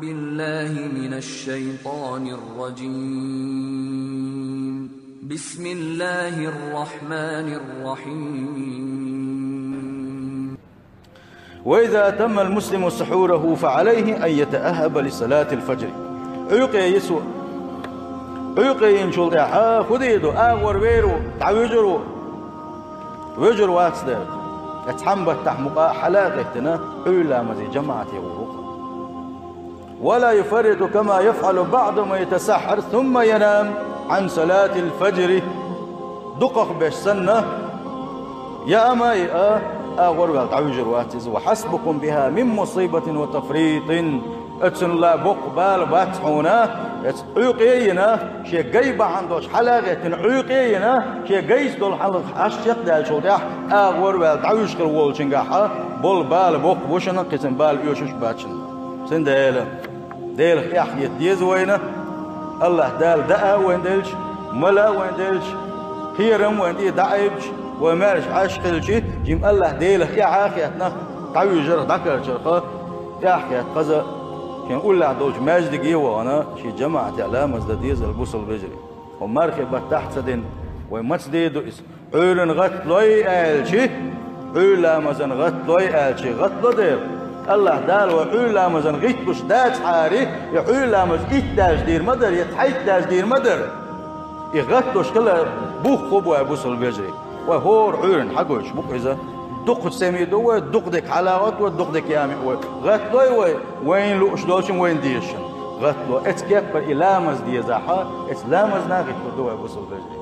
بالله من الشيطان الرجيم. بسم الله الرحمن الرحيم. وإذا أتم المسلم سحوره فعليه أن يتأهب لصلاة الفجر. عيقي يسوع عيقي ينشل ده خديدو أغور ويرو تعوجرو ويجر واكسدر اتحمبت تحمقا حلاقتنا علا مزي جماعة يغوق ولا يفرط كما يفعل بعض ما يتسحر ثم ينام عن صلاة الفجر دقق باش سنة يا أما أغور والتعوجر واتز وحسبكم بها من مصيبة وتفريط اتسن الله بقبال باتحونا عيقينا شيء قيبة عندوش حلاقة عيقينا شيء قيس دول حلق عشق دال شوتيح أغور والتعوج كالوول شنقاحا بول بال بق وشنا قسم بال يوشش باتشن سن ديل يحيي ديز وينه الله دال دقا وين دلش ملا وين دلش هيرم وين دي دعيبش ومارش عشق الشي جيم الله ديل يا عاخيتنا تعوجر ذكر شرقه يا حكاية قزا كان أقول له دوج ماجد جيوا وأنا شي جماعة علامة مزدديز البوصل بجري ومركب تحت سدين ومسديدو اس عيلن غت لوي آلشي عيلا مزن غت لوي آلشي غت لدير الله دال وعيلا مزن غيت بش داج حاري يعيلا مز إيت داج دير مدر يتحيت داج دير مدر يغتلوش كله بوخ خبوا بوصل بجري وهور عيلن حقوش بوك إذا دق سامي دو دق دك حلاوات ودق دك يامي غتلوي وين لو اشدوشن وين ديشن غتلو اتكيك بر إلامز دي زاحا اتلامز ناغي دو بوصل بجري